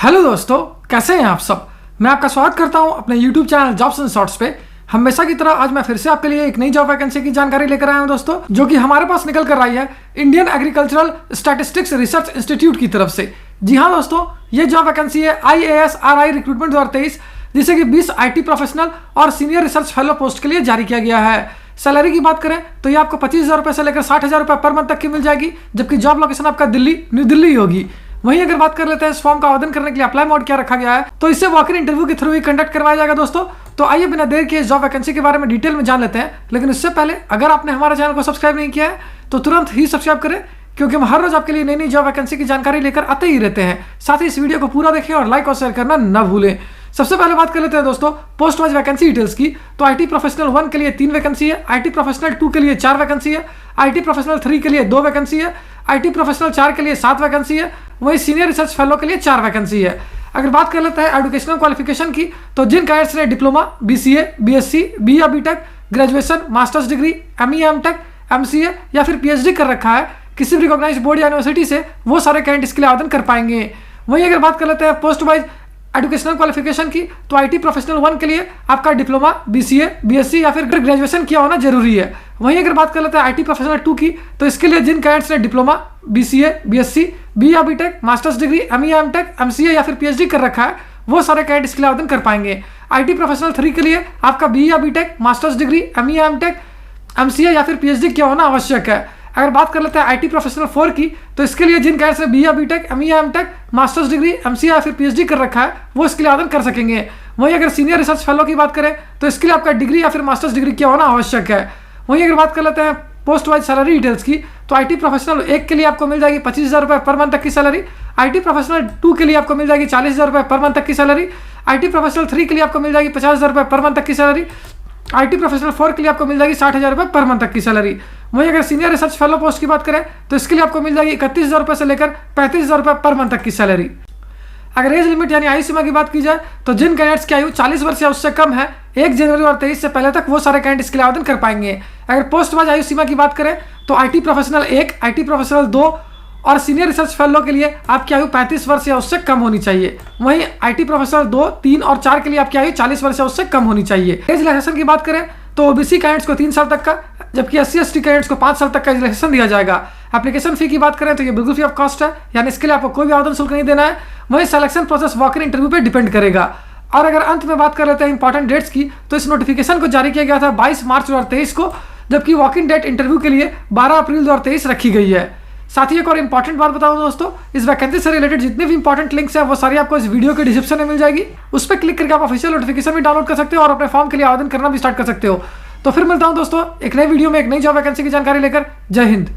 Hello दोस्तों, कैसे हैं आप सब। मैं आपका स्वागत करता हूं अपने YouTube channel jobs and shorts पे। हमेशा की तरह आज मैं फिर से आपके लिए एक नई जॉब वैकेंसी की जानकारी लेकर आया हूं दोस्तों, जो कि हमारे पास निकल कर आई है Indian agricultural statistics research institute की तरफ से। जी हाँ दोस्तों, ये जॉब वैकेंसी है IAS RI रिक्रूटमेंट 2023, जिसे कि 20 IT प्रोफेशनल और सीनियर रिसर्च फेलो पोस्ट के लिए जारी किया गया है। सैलरी की बात करें तो ये आपको 25,000 रुपये से लेकर 60,000 रुपये पर मंथ तक की मिल जाएगी, जबकि जॉब लोकेशन आपका न्यू दिल्ली होगी। वहीं अगर बात कर लेते हैं इस फॉर्म का आवेदन करने के लिए अप्लाई मोड क्या रखा गया है, तो इससे वॉक इन इंटरव्यू के थ्रू ही कंडक्ट करवाया जाएगा दोस्तों। तो आइए बिना देर किए जॉब वैकेंसी के बारे में डिटेल में जान लेते हैं। लेकिन उससे पहले अगर आपने हमारे चैनल को सब्सक्राइब नहीं किया है तो तुरंत ही सब्सक्राइब करें, क्योंकि हम हर रोज आपके लिए नई नई जॉब वैकेंसी की जानकारी लेकर आते ही रहते हैं। साथ ही इस वीडियो को पूरा देखें और लाइक और शेयर करना न भूलें। सबसे पहले बात कर लेते हैं दोस्तों पोस्ट वाइज वैकेंसी डिटेल्स की। तो IT प्रोफेशनल 1 के लिए 3 वैकेंसी है, IT प्रोफेशनल 2 के लिए 4 वैकेंसी है, IT प्रोफेशनल 3 के लिए 2 वैकेंसी है, IT प्रोफेशनल 4 के लिए 7 वैकेंसी है, वहीं सीनियर रिसर्च फेलो के लिए 4 वैकेंसी है। अगर बात कर लेते हैं एजुकेशनल क्वालिफिकेशन की, तो जिन कैडेट्स ने डिप्लोमा, BCA, BSc, BE या BTech, graduation, masters degree, ME, MTech, MCA या फिर PhD कर रखा है किसी भी रिकॉग्नाइज्ड बोर्ड या यूनिवर्सिटी से, वो सारे कैंडिडेट इसके लिए आवेदन कर पाएंगे। वहीं अगर बात कर लेते हैं पोस्ट वाइज एजुकेशनल क्वालिफिकेशन की, तो IT प्रोफेशनल 1 के लिए आपका डिप्लोमा, BCA, BSc या फिर ग्रेजुएशन किया होना जरूरी है। वहीं अगर बात कर लेते हैं IT प्रोफेशनल 2 की, तो इसके लिए जिन कैडेट्स ने डिप्लोमा, BCA, BSc, BE या BTech, masters degree, ME, MTech, MCA या फिर PhD कर रखा है, वो सारे कैडेट इसके लिए आवेदन कर पाएंगे। IT प्रोफेशनल 3 के लिए आपका BE या BTech, masters degree, ME, MTech, MCA या फिर PhD किया होना आवश्यक है। अगर बात कर लेते हैं IT प्रोफेशनल 4 की, तो इसके लिए जिन कैडेट्स ने BE या BTech, ME या MTech, मास्टर्स डिग्री, MCA या फिर PhD कर रखा है, वो इसके लिए आवेदन कर सकेंगे। वहीं अगर सीनियर रिसर्च फेलो की बात करें तो इसके लिए आपका डिग्री या फिर मास्टर्स डिग्री किया होना आवश्यक है। वहीं अगर बात कर लेते हैं पोस्ट वाइज सैलरी डिटेल्स की, तो IT प्रोफेशनल 1 के लिए आपको मिल जाएगी 25,000 रुपये पर मंथ तक की सैलरी, IT प्रोफेशनल 2 के लिए आपको मिल जाएगी 40,000 रुपये पर मंथ तक की सैलरी, IT प्रोफेशनल 3 के लिए आपको मिल जाएगी 50,000 रुपये पर मंथ तक की सैलरी, IT प्रोफेशनल 4 के लिए आपको मिल जाएगी 60,000 रुपये पर मंथ तक की सैलरी। वहीं अगर सीनियर रिसर्च फेलो पोस्ट की बात करें तो इसके लिए आपको मिल जाएगी 31,000 रुपये से लेकर 35,000 रुपये पर मंथ तक की सैलरी। अगर एज लिमिट यानी आयु सीमा की बात की जाए, तो जिन कैंडिडेट्स की आयु 40 वर्ष या उससे कम है 1 जनवरी 2023 से पहले तक, वो सारे कैंडिडेट इसके लिए आवेदन कर पाएंगे। अगर पोस्ट वाइज आयु सीमा की बात करें तो IT प्रोफेशनल 1, IT प्रोफेशनल 2 और सीनियर रिसर्च फेलो के लिए आपकी आयु 35 वर्ष या उससे कम होनी चाहिए। वहीं IT प्रोफेशनल 2, 3 और 4 के लिए आपकी आयु 40 वर्ष या उससे कम होनी चाहिए। एज रिलैक्सेशन की बात करें तो OBC कैंडिडेट्स को 3 साल तक का, जबकि SC ST कैंडिडेट्स को 5 साल तक का रिलैक्सेशन दिया जाएगा। एप्लीकेशन फी की बात करें तो ये बिल्कुल फ्री ऑफ कॉस्ट है, यानी इसके लिए आपको कोई भी आवेदन शुल्क नहीं देना है। वहीं selection process walk in interview पे डिपेंड करेगा। और अगर अंत में बात कर लेते हैं इंपॉर्टेंट डेट्स की, तो इस नोटिफिकेशन को जारी किया गया था 22 मार्च 2023 को, जबकि वॉक इन डेट इंटरव्यू के लिए 12 अप्रैल 2023 रखी गई है। साथ ही एक और इंपॉर्टेंट बात बताऊं दोस्तों, इस वैकेंसी से रिलेटेड जितने भी इंपॉर्टेंट लिंक्स हैं वो सारी आपको इस वीडियो के डिस्क्रिप्शन में मिल जाएगी। उस पर क्लिक करके आप ऑफिशियल नोटिफिकेशन भी डाउनलोड कर सकते हो और अपने फॉर्म के लिए आवेदन करना भी स्टार्ट कर सकते हो। तो फिर मिलता हूं दोस्तों एक नई वीडियो में एक नई जॉब वैकेंसी की जानकारी लेकर। जय हिंद।